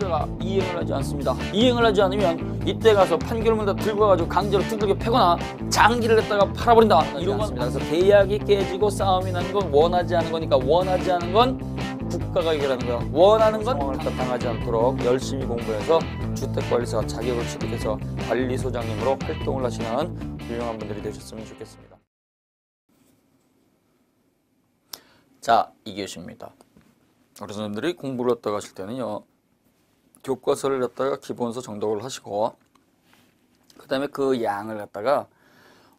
판결문자가 이행을 하지 않습니다. 이행을 하지 않으면 이때 가서 판결문자 들고 가가지고 강제로 두들겨 패거나 장기를 냈다가 팔아버린다. 이런 건 그래서 계약이 깨지고 싸움이 나는 건 원하지 않은 거니까 원하지 않은 건 국가가 해결하는 거야. 원하는 건 상황을 당하지 않도록 열심히 공부해서 주택관리사 자격을 취득해서 관리소장님으로 활동을 하시는 훌륭한 분들이 되셨으면 좋겠습니다. 자, 2교시입니다. 우리 선생님들이 공부를 갖다가 하실 때는요, 교과서를 갖다가 기본서 정독을 하시고, 그 다음에 그 양을 갖다가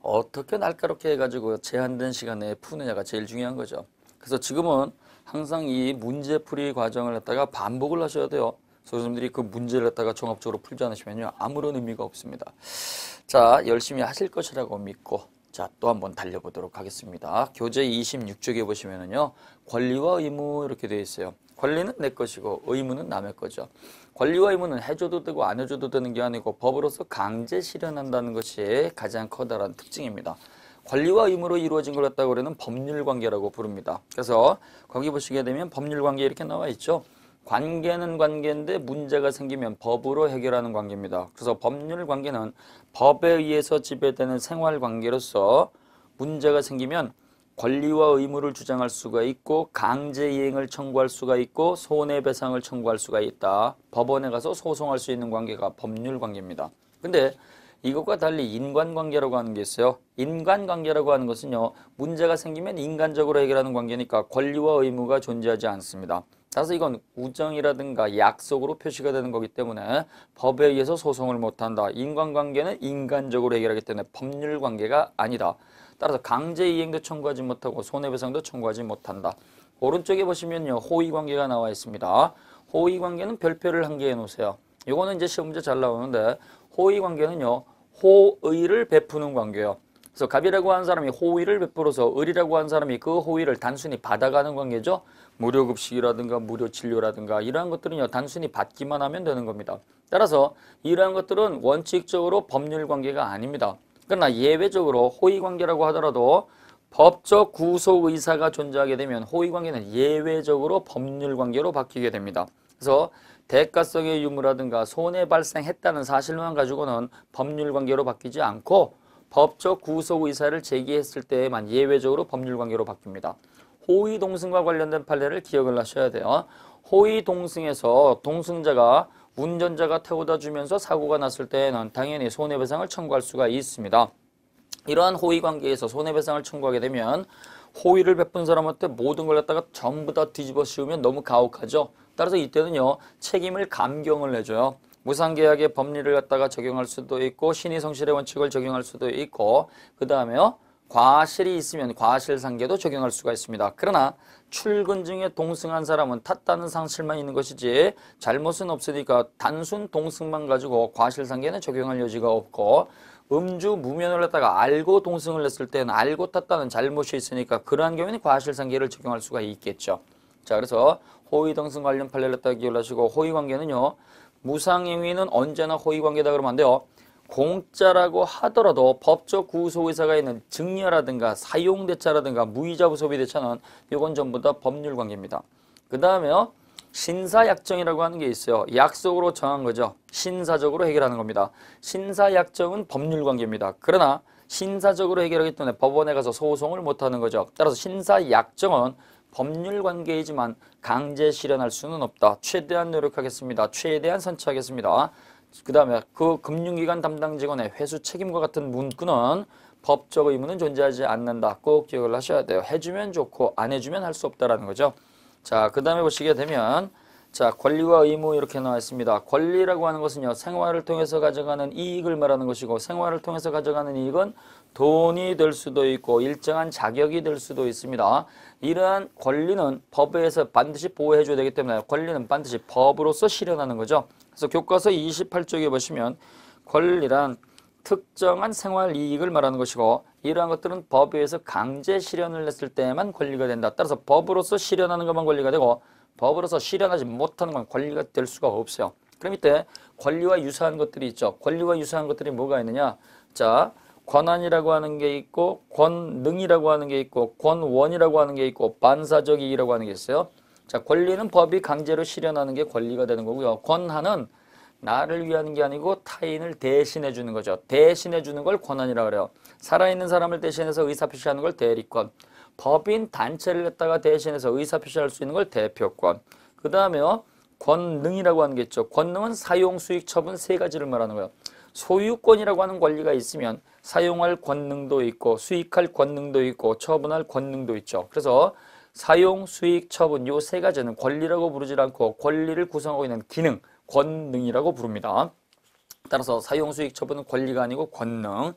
어떻게 날카롭게 해가지고 제한된 시간에 푸느냐가 제일 중요한 거죠. 그래서 지금은 항상 이 문제풀이 과정을 갖다가 반복을 하셔야 돼요. 선생님들이 그 문제를 갖다가 종합적으로 풀지 않으시면요, 아무런 의미가 없습니다. 자, 열심히 하실 것이라고 믿고, 자, 또 한번 달려보도록 하겠습니다. 교재 26쪽에 보시면은요, 권리와 의무 이렇게 되어 있어요. 권리는 내 것이고 의무는 남의 거죠. 권리와 의무는 해줘도 되고 안 해줘도 되는 게 아니고 법으로서 강제 실현한다는 것이 가장 커다란 특징입니다. 권리와 의무로 이루어진 걸 갖다가 우리는 법률관계라고 부릅니다. 그래서 거기 보시게 되면 법률관계 이렇게 나와 있죠. 관계는 관계인데 문제가 생기면 법으로 해결하는 관계입니다. 그래서 법률관계는 법에 의해서 지배되는 생활관계로서 문제가 생기면 권리와 의무를 주장할 수가 있고 강제 이행을 청구할 수가 있고 손해배상을 청구할 수가 있다. 법원에 가서 소송할 수 있는 관계가 법률관계입니다. 근데 이것과 달리 인간관계라고 하는 게 있어요. 인간관계라고 하는 것은요, 문제가 생기면 인간적으로 해결하는 관계니까 권리와 의무가 존재하지 않습니다. 따라서 이건 우정이라든가 약속으로 표시가 되는 거기 때문에 법에 의해서 소송을 못한다. 인간관계는 인간적으로 해결하기 때문에 법률관계가 아니다. 따라서 강제 이행도 청구하지 못하고 손해배상도 청구하지 못한다. 오른쪽에 보시면요, 호의관계가 나와 있습니다. 호의관계는 별표를 한 개 해놓으세요. 이거는 이제 시험 문제 잘 나오는데, 호의관계는요, 호의를 베푸는 관계예요. 그래서 갑이라고 하는 사람이 호의를 베풀어서 을이라고 하는 사람이 그 호의를 단순히 받아가는 관계죠. 무료급식이라든가 무료진료라든가 이러한 것들은요, 단순히 받기만 하면 되는 겁니다. 따라서 이러한 것들은 원칙적으로 법률관계가 아닙니다. 그러나 예외적으로 호의관계라고 하더라도 법적 구속의사가 존재하게 되면 호의관계는 예외적으로 법률관계로 바뀌게 됩니다. 그래서 대가성의 유무라든가 손해 발생했다는 사실만 가지고는 법률관계로 바뀌지 않고 법적 구속의사를 제기했을 때에만 예외적으로 법률관계로 바뀝니다. 호의동승과 관련된 판례를 기억을 하셔야 돼요. 호의동승에서 동승자가 운전자가 태워다 주면서 사고가 났을 때에는 당연히 손해배상을 청구할 수가 있습니다. 이러한 호의관계에서 손해배상을 청구하게 되면 호의를 베푼 사람한테 모든 걸 갖다가 전부 다 뒤집어 씌우면 너무 가혹하죠. 따라서 이때는요, 책임을 감경을 해줘요. 무상계약의 법리를 갖다가 적용할 수도 있고 신의성실의 원칙을 적용할 수도 있고 그 다음에요, 과실이 있으면 과실상계도 적용할 수가 있습니다. 그러나 출근 중에 동승한 사람은 탔다는 상실만 있는 것이지 잘못은 없으니까 단순 동승만 가지고 과실상계는 적용할 여지가 없고 음주 무면을 갖다가 알고 동승을 했을 때는 알고 탔다는 잘못이 있으니까 그러한 경우에는 과실상계를 적용할 수가 있겠죠. 자, 그래서 호의동승 관련 판례를 갖다가 기억하시고 호의관계는요, 무상행위는 언제나 호의관계다 그러면 안 돼요. 공짜라고 하더라도 법적 구속의사가 있는 증여라든가 사용대차라든가 무이자부소비대차는 이건 전부 다 법률관계입니다. 그 다음에요, 신사약정이라고 하는 게 있어요. 약속으로 정한 거죠. 신사적으로 해결하는 겁니다. 신사약정은 법률관계입니다. 그러나 신사적으로 해결하기 때문에 법원에 가서 소송을 못하는 거죠. 따라서 신사약정은 법률관계이지만 강제 실현할 수는 없다. 최대한 노력하겠습니다. 최대한 선처하겠습니다. 그 다음에 그 금융기관 담당 직원의 회수 책임과 같은 문구는 법적 의무는 존재하지 않는다. 꼭 기억을 하셔야 돼요. 해주면 좋고 안 해주면 할 수 없다라는 거죠. 자, 그 다음에 보시게 되면 자, 권리와 의무 이렇게 나와 있습니다. 권리라고 하는 것은요, 생활을 통해서 가져가는 이익을 말하는 것이고 생활을 통해서 가져가는 이익은 돈이 될 수도 있고 일정한 자격이 될 수도 있습니다. 이러한 권리는 법에 의해서 반드시 보호해 줘야 되기 때문에 권리는 반드시 법으로서 실현하는 거죠. 그래서 교과서 28쪽에 보시면 권리란 특정한 생활 이익을 말하는 것이고 이러한 것들은 법에 의해서 강제 실현을 했을 때만 권리가 된다. 따라서 법으로서 실현하는 것만 권리가 되고 법으로서 실현하지 못하는 건 권리가 될 수가 없어요. 그럼 이때 권리와 유사한 것들이 있죠. 권리와 유사한 것들이 뭐가 있느냐. 자, 권한이라고 하는 게 있고 권능이라고 하는 게 있고 권원이라고 하는 게 있고 반사적 이익이라고 하는 게 있어요. 자, 권리는 법이 강제로 실현하는 게 권리가 되는 거고요. 권한은 나를 위한 게 아니고 타인을 대신해 주는 거죠. 대신해 주는 걸 권한이라고 그래요. 살아있는 사람을 대신해서 의사표시하는 걸 대리권. 법인 단체를 갖다가 대신해서 의사표시할 수 있는 걸 대표권. 그 다음에요. 권능이라고 하는 게 있죠. 권능은 사용, 수익, 처분 세 가지를 말하는 거예요. 소유권이라고 하는 권리가 있으면 사용할 권능도 있고 수익할 권능도 있고 처분할 권능도 있죠. 그래서 사용, 수익, 처분 요 세 가지는 권리라고 부르지 않고 권리를 구성하고 있는 기능, 권능이라고 부릅니다. 따라서 사용, 수익, 처분은 권리가 아니고 권능.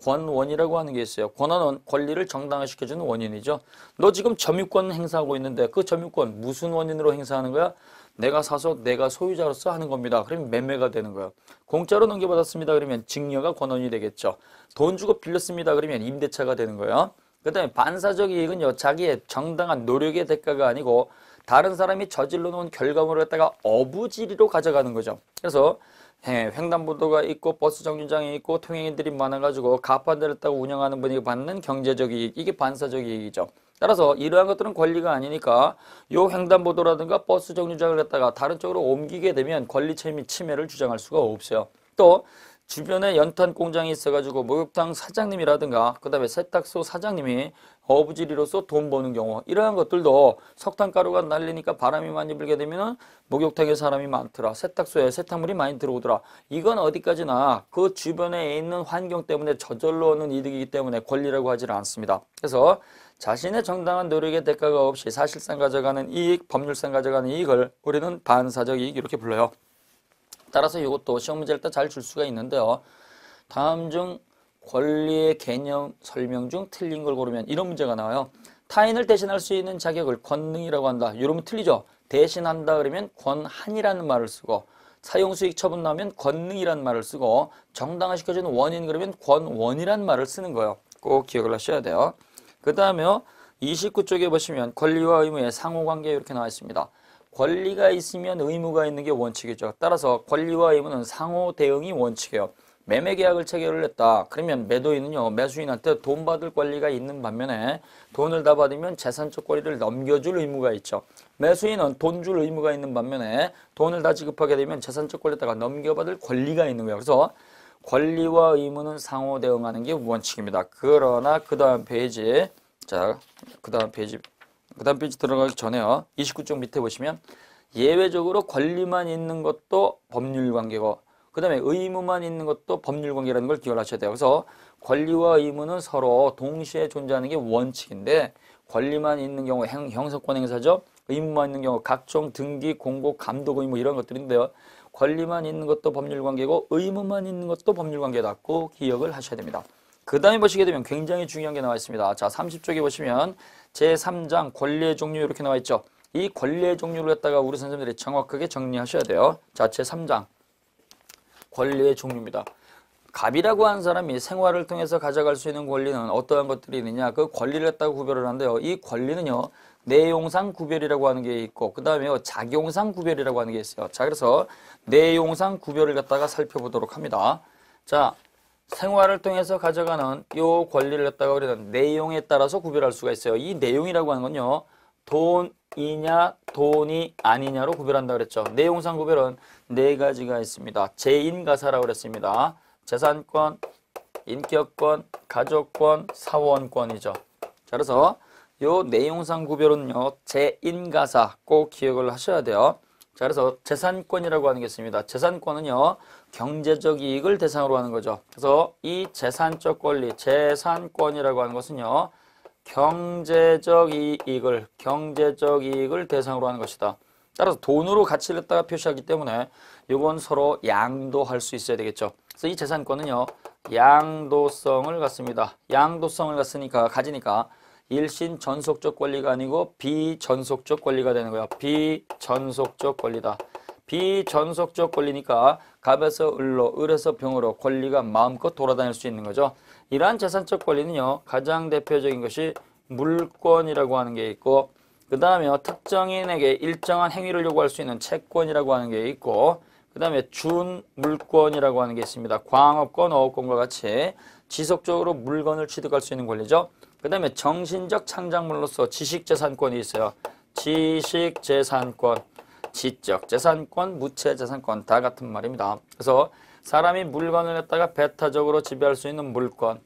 권원이라고 하는 게 있어요. 권한은 권리를 정당화시켜주는 원인이죠. 너 지금 점유권 행사하고 있는데 그 점유권 무슨 원인으로 행사하는 거야? 내가 사서 내가 소유자로서 하는 겁니다. 그러면 매매가 되는 거예요. 공짜로 넘겨받았습니다. 그러면 증여가 권원이 되겠죠. 돈 주고 빌렸습니다. 그러면 임대차가 되는 거예요. 그 다음에 반사적 이익은요. 자기의 정당한 노력의 대가가 아니고 다른 사람이 저질러 놓은 결과물을 갖다가 어부지리로 가져가는 거죠. 그래서 횡단보도가 있고 버스 정류장이 있고 통행인들이 많아가지고 가판대를 따고 운영하는 분이 받는 경제적 이익, 이게 반사적 이익이죠. 따라서 이러한 것들은 권리가 아니니까 요 횡단보도라든가 버스 정류장을 갖다가 다른 쪽으로 옮기게 되면 권리 침해를 주장할 수가 없어요. 또 주변에 연탄 공장이 있어가지고 목욕탕 사장님이라든가 그 다음에 세탁소 사장님이 어부지리로서 돈 버는 경우, 이러한 것들도 석탄가루가 날리니까 바람이 많이 불게 되면 목욕탕에 사람이 많더라, 세탁소에 세탁물이 많이 들어오더라. 이건 어디까지나 그 주변에 있는 환경 때문에 저절로 오는 이득이기 때문에 권리라고 하지는 않습니다. 그래서 자신의 정당한 노력의 대가가 없이 사실상 가져가는 이익, 법률상 가져가는 이익을 우리는 반사적 이익 이렇게 불러요. 따라서 이것도 시험 문제를 잘 줄 수가 있는데요. 다음 중 권리의 개념 설명 중 틀린 걸 고르면 이런 문제가 나와요. 타인을 대신할 수 있는 자격을 권능이라고 한다. 이러면 틀리죠. 대신한다 그러면 권한이라는 말을 쓰고 사용수익 처분 나오면 권능이라는 말을 쓰고 정당화시켜주는 원인 그러면 권원이라는 말을 쓰는 거예요. 꼭 기억을 하셔야 돼요. 그 다음에요. 29쪽에 보시면 권리와 의무의 상호관계 이렇게 나와 있습니다. 권리가 있으면 의무가 있는 게 원칙이죠. 따라서 권리와 의무는 상호 대응이 원칙이에요. 매매 계약을 체결을 했다. 그러면 매도인은요, 매수인한테 돈 받을 권리가 있는 반면에 돈을 다 받으면 재산적 권리를 넘겨줄 의무가 있죠. 매수인은 돈 줄 의무가 있는 반면에 돈을 다 지급하게 되면 재산적 권리에다가 넘겨받을 권리가 있는 거예요. 그래서 권리와 의무는 상호 대응하는 게 원칙입니다. 그러나 그 다음 페이지, 자, 그 다음 페이지 들어가기 전에요. 29쪽 밑에 보시면 예외적으로 권리만 있는 것도 법률관계고 그 다음에 의무만 있는 것도 법률관계라는 걸 기억을 하셔야 돼요. 그래서 권리와 의무는 서로 동시에 존재하는 게 원칙인데 권리만 있는 경우 형사권 행사죠. 의무만 있는 경우 각종 등기, 공고, 감독 의무 이런 것들인데요. 권리만 있는 것도 법률관계고 의무만 있는 것도 법률관계다. 꼭 기억을 하셔야 됩니다. 그 다음에 보시게 되면 굉장히 중요한 게 나와 있습니다. 자, 30쪽에 보시면 제3장 권리의 종류 이렇게 나와 있죠. 이 권리의 종류를 갖다가 우리 선생님들이 정확하게 정리하셔야 돼요. 자, 제3장 권리의 종류입니다. 갑이라고 하는 사람이 생활을 통해서 가져갈 수 있는 권리는 어떠한 것들이 있느냐, 그 권리를 갖다가 구별을 하는데요. 이 권리는요, 내용상 구별이라고 하는 게 있고 그 다음에 작용상 구별이라고 하는 게 있어요. 자, 그래서 내용상 구별을 갖다가 살펴보도록 합니다. 자, 생활을 통해서 가져가는 요 권리를 갖다가 우리는 내용에 따라서 구별할 수가 있어요. 이 내용이라고 하는 건요, 돈이냐 돈이 아니냐로 구별한다 그랬죠. 내용상 구별은 네 가지가 있습니다. 제인가사라고 그랬습니다. 재산권, 인격권, 가족권, 사원권이죠. 자, 그래서 요 내용상 구별은요, 제인가사 꼭 기억을 하셔야 돼요. 자, 그래서 재산권이라고 하는 게 있습니다. 재산권은요, 경제적 이익을 대상으로 하는 거죠. 그래서 이 재산적 권리, 재산권이라고 하는 것은요, 경제적 이익을 대상으로 하는 것이다. 따라서 돈으로 가치를 갖다가 표시하기 때문에 이건 서로 양도할 수 있어야 되겠죠. 그래서 이 재산권은요, 양도성을 갖습니다. 양도성을 가지니까 일신 전속적 권리가 아니고 비전속적 권리가 되는 거예요. 비전속적 권리다. 비전속적 권리니까 갑에서 을로, 을에서 병으로 권리가 마음껏 돌아다닐 수 있는 거죠. 이러한 재산적 권리는요, 가장 대표적인 것이 물권이라고 하는 게 있고 그 다음에 특정인에게 일정한 행위를 요구할 수 있는 채권이라고 하는 게 있고 그 다음에 준물권이라고 하는 게 있습니다. 광업권, 어업권과 같이 지속적으로 물건을 취득할 수 있는 권리죠. 그 다음에 정신적 창작물로서 지식재산권이 있어요. 지식재산권, 지적재산권, 무체재산권 다 같은 말입니다. 그래서 사람이 물건을 갖다가 배타적으로 지배할 수 있는 물권,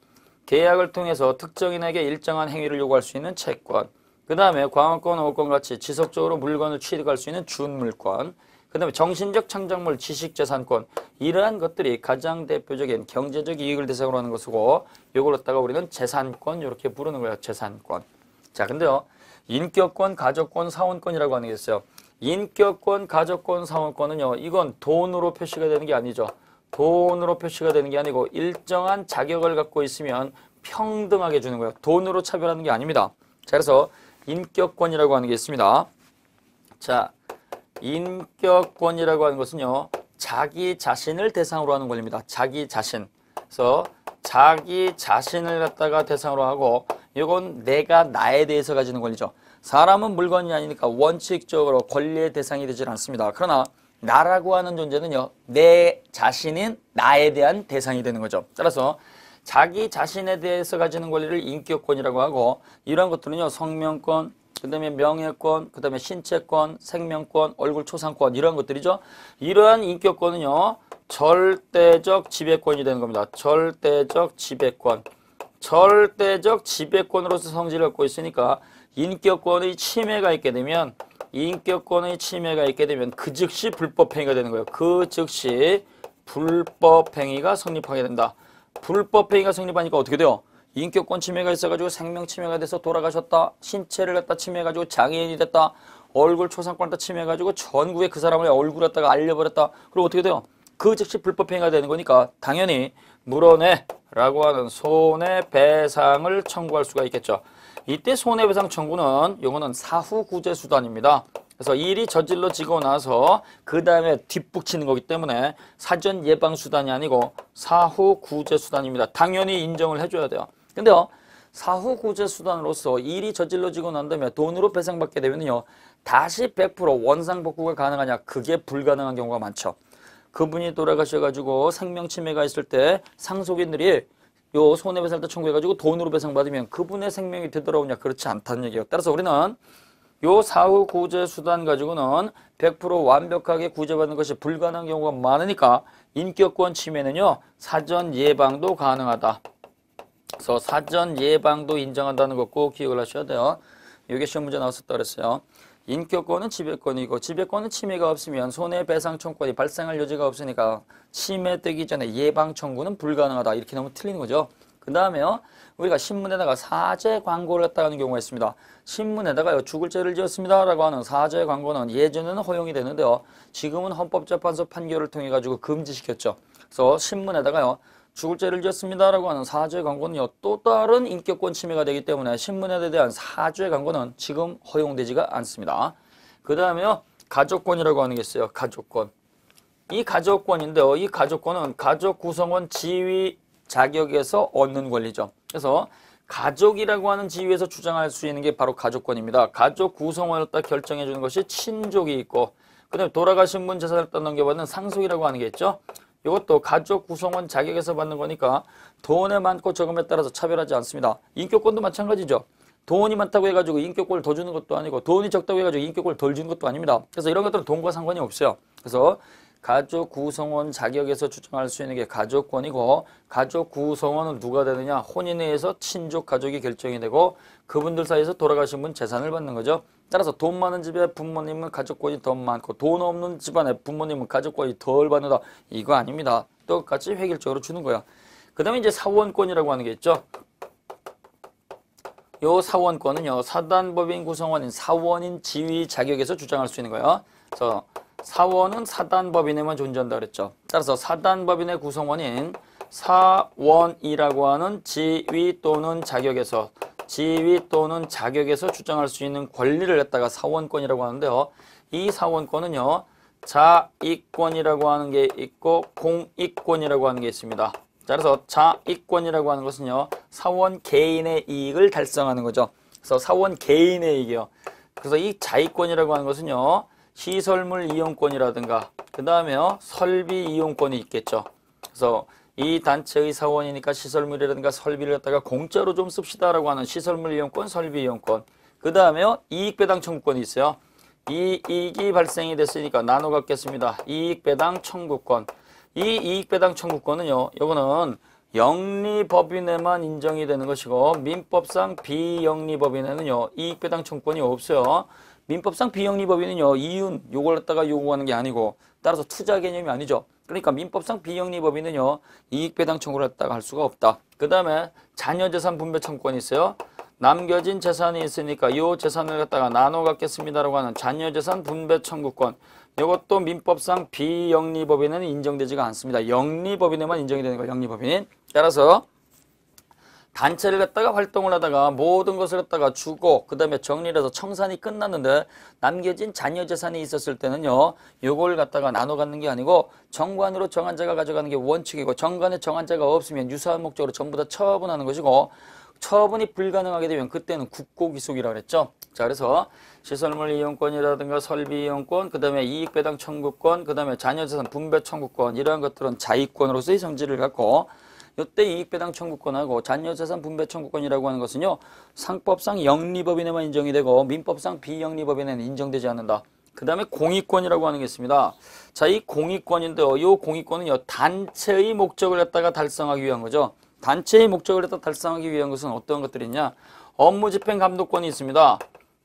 계약을 통해서 특정인에게 일정한 행위를 요구할 수 있는 채권, 그 다음에 광업권, 오권 같이 지속적으로 물건을 취득할 수 있는 준물권, 그 다음에 정신적 창작물, 지식재산권, 이러한 것들이 가장 대표적인 경제적 이익을 대상으로 하는 것이고, 이걸 갖다가 우리는 재산권 이렇게 부르는 거예요. 재산권. 자, 근데요, 인격권, 가족권, 사원권이라고 하는 게 있어요. 인격권, 가족권, 사원권은요, 이건 돈으로 표시가 되는 게 아니죠. 돈으로 표시가 되는 게 아니고 일정한 자격을 갖고 있으면 평등하게 주는 거예요. 돈으로 차별하는 게 아닙니다. 자, 그래서 인격권이라고 하는 게 있습니다. 자, 인격권이라고 하는 것은요, 자기 자신을 대상으로 하는 권리입니다. 자기 자신. 그래서 자기 자신을 갖다가 대상으로 하고, 이건 내가 나에 대해서 가지는 권리죠. 사람은 물건이 아니니까 원칙적으로 권리의 대상이 되질 않습니다. 그러나 나라고 하는 존재는요, 내 자신인 나에 대한 대상이 되는 거죠. 따라서 자기 자신에 대해서 가지는 권리를 인격권이라고 하고, 이러한 것들은요, 성명권, 그 다음에 명예권, 그 다음에 신체권, 생명권, 얼굴 초상권, 이러한 것들이죠. 이러한 인격권은요, 절대적 지배권이 되는 겁니다. 절대적 지배권. 절대적 지배권으로서 성질을 갖고 있으니까 인격권의 침해가 있게 되면 그 즉시 불법행위가 되는 거예요. 그 즉시 불법행위가 성립하게 된다. 불법행위가 성립하니까 어떻게 돼요? 인격권 침해가 있어가지고 생명 침해가 돼서 돌아가셨다. 신체를 갖다 침해해가지고 장애인이 됐다. 얼굴 초상권을 갖다 침해해가지고 전국에 그 사람의 얼굴을 갖다가 알려버렸다. 그리고 어떻게 돼요? 그 즉시 불법행위가 되는 거니까 당연히 물어내라고 하는 손해배상을 청구할 수가 있겠죠. 이때 손해배상 청구는 요거는 사후구제수단입니다. 그래서 일이 저질러지고 나서 그 다음에 뒷북치는 거기 때문에 사전 예방수단이 아니고 사후구제수단입니다. 당연히 인정을 해줘야 돼요. 근데요, 사후구제수단으로서 일이 저질러지고 난 다음에 돈으로 배상받게 되면요, 다시 100% 원상복구가 가능하냐? 그게 불가능한 경우가 많죠. 그분이 돌아가셔가지고 생명침해가 있을 때 상속인들이 요 손해배상을 청구해가지고 돈으로 배상받으면 그분의 생명이 되돌아오냐? 그렇지 않다는 얘기예요. 따라서 우리는 요 사후구제수단 가지고는 100% 완벽하게 구제받는 것이 불가능한 경우가 많으니까 인격권 침해는요, 사전 예방도 가능하다. 그래서 사전 예방도 인정한다는 거 꼭 기억을 하셔야 돼요. 이게 시험 문제 나왔었다 그랬어요. 인격권은 지배권이고 지배권은 침해가 없으면 손해배상 청구권이 발생할 여지가 없으니까 침해되기 전에 예방 청구는 불가능하다. 이렇게 나오면 틀리는 거죠. 그 다음에요, 우리가 신문에다가 사죄 광고를 했다 하는 경우가 있습니다. 신문에다가요, 죽을 죄를 지었습니다 라고 하는 사죄 광고는 예전에는 허용이 되는데요, 지금은 헌법재판소 판결을 통해 가지고 금지시켰죠. 그래서 신문에다가요, 죽을 죄를 지었습니다 라고 하는 사죄 광고는요, 또 다른 인격권 침해가 되기 때문에 신문에 대한 사죄 광고는 지금 허용되지가 않습니다. 그 다음에요, 가족권이라고 하는 게 있어요. 가족권. 이 가족권인데요, 이 가족권은 가족 구성원 지위 자격에서 얻는 권리죠. 그래서 가족이라고 하는 지위에서 주장할 수 있는 게 바로 가족권입니다. 가족 구성원을 딱 결정해 주는 것이 친족이 있고, 그 다음에 돌아가신 분 재산을 딱 넘겨받는 상속이라고 하는 게 있죠. 이것도 가족 구성원 자격에서 받는 거니까 돈의 많고 적음에 따라서 차별하지 않습니다. 인격권도 마찬가지죠. 돈이 많다고 해가지고 인격권을 더 주는 것도 아니고, 돈이 적다고 해가지고 인격권을 덜 주는 것도 아닙니다. 그래서 이런 것들은 돈과 상관이 없어요. 그래서 가족 구성원 자격에서 주장할 수 있는 게 가족권이고, 가족 구성원은 누가 되느냐? 혼인에 의해서 친족 가족이 결정이 되고, 그분들 사이에서 돌아가신 분 재산을 받는 거죠. 따라서 돈 많은 집에 부모님은 가족권이 더 많고, 돈 없는 집안에 부모님은 가족권이 덜 받는다. 이거 아닙니다. 똑같이 획일적으로 주는 거야. 그 다음에 이제 사원권이라고 하는 게 있죠. 요 사원권은요, 사단법인 구성원인 사원인 지위 자격에서 주장할 수 있는 거예요. 그래서 사원은 사단법인에만 존재한다 그랬죠. 따라서 사단법인의 구성원인 사원이라고 하는 지위 또는 자격에서 주장할 수 있는 권리를 갖다가 사원권이라고 하는데요. 이 사원권은요, 자익권이라고 하는 게 있고 공익권이라고 하는 게 있습니다. 자, 그래서 자익권이라고 하는 것은요, 사원 개인의 이익을 달성하는 거죠. 그래서 사원 개인의 이익이요. 그래서 이 자익권이라고 하는 것은요, 시설물 이용권이라든가 그 다음에요, 설비 이용권이 있겠죠. 그래서 이 단체의 사원이니까 시설물이라든가 설비를 갖다가 공짜로 좀 씁시다라고 하는 시설물 이용권, 설비 이용권. 그 다음에요. 이익배당 청구권이 있어요. 이 이익이 발생이 됐으니까 나눠 갖겠습니다. 이익배당 청구권. 이 이익배당 청구권은요. 요거는 영리법인에만 인정이 되는 것이고 민법상 비영리법인에는요. 이익배당 청구권이 없어요. 민법상 비영리법인은요. 이윤 요걸 갖다가 요구하는 게 아니고 따라서 투자 개념이 아니죠. 그러니까 민법상 비영리법인은요. 이익배당 청구를 갖다가 할 수가 없다. 그 다음에 자녀재산 분배 청구권이 있어요. 남겨진 재산이 있으니까 이 재산을 갖다가 나눠 갖겠습니다라고 하는 자녀재산 분배 청구권. 이것도 민법상 비영리법인에는 인정되지가 않습니다. 영리법인에만 인정이 되는 거예요. 영리법인. 따라서 단체를 갖다가 활동을 하다가 모든 것을 갖다가 주고 그 다음에 정리를 해서 청산이 끝났는데 남겨진 자녀 재산이 있었을 때는요. 요걸 갖다가 나눠 갖는 게 아니고 정관으로 정한 자가 가져가는 게 원칙이고 정관에 정한 자가 없으면 유사한 목적으로 전부 다 처분하는 것이고 처분이 불가능하게 되면 그때는 국고기속이라고 그랬죠. 자, 그래서 시설물 이용권이라든가 설비 이용권, 그 다음에 이익배당 청구권, 그 다음에 자녀재산 분배 청구권 이러한 것들은 자의권으로서의 성질을 갖고 이때 이익배당 청구권하고 자녀재산 분배 청구권이라고 하는 것은요. 상법상 영리법인에만 인정이 되고 민법상 비영리법인에는 인정되지 않는다. 그 다음에 공익권이라고 하는 게 있습니다. 자, 이 공익권인데요. 이 공익권은요. 단체의 목적을 갖다가 달성하기 위한 거죠. 단체의 목적을 갖다 달성하기 위한 것은 어떤 것들이 있냐. 업무 집행 감독권이 있습니다.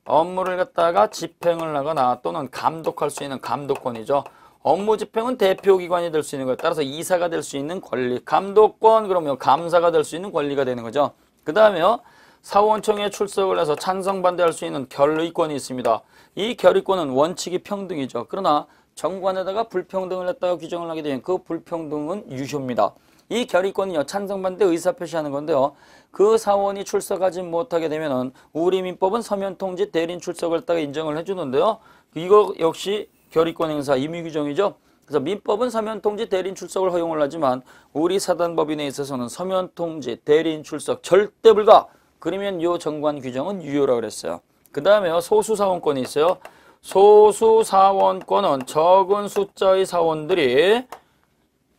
업무를 갖다가 집행을 하거나 또는 감독할 수 있는 감독권이죠. 업무 집행은 대표기관이 될 수 있는 거예요. 따라서 이사가 될 수 있는 권리. 감독권 그러면 감사가 될 수 있는 권리가 되는 거죠. 그 다음에요. 사원청에 출석을 해서 찬성 반대할 수 있는 결의권이 있습니다. 이 결의권은 원칙이 평등이죠. 그러나 정관에다가 불평등을 했다가 규정을 하게 되면 그 불평등은 유효입니다. 이 결의권은요. 찬성 반대 의사표시하는 건데요. 그 사원이 출석하지 못하게 되면은 우리 민법은 서면통지 대리인 출석을 했다가 인정을 해주는데요. 이거 역시 결의권 행사 임의규정이죠. 그래서 민법은 서면통지 대리인 출석을 허용을 하지만 우리 사단법인에 있어서는 서면통지 대리인 출석 절대 불가. 그러면 이 정관 규정은 유효라고 그랬어요. 그 다음에요. 소수사원권이 있어요. 소수사원권은 적은 숫자의 사원들이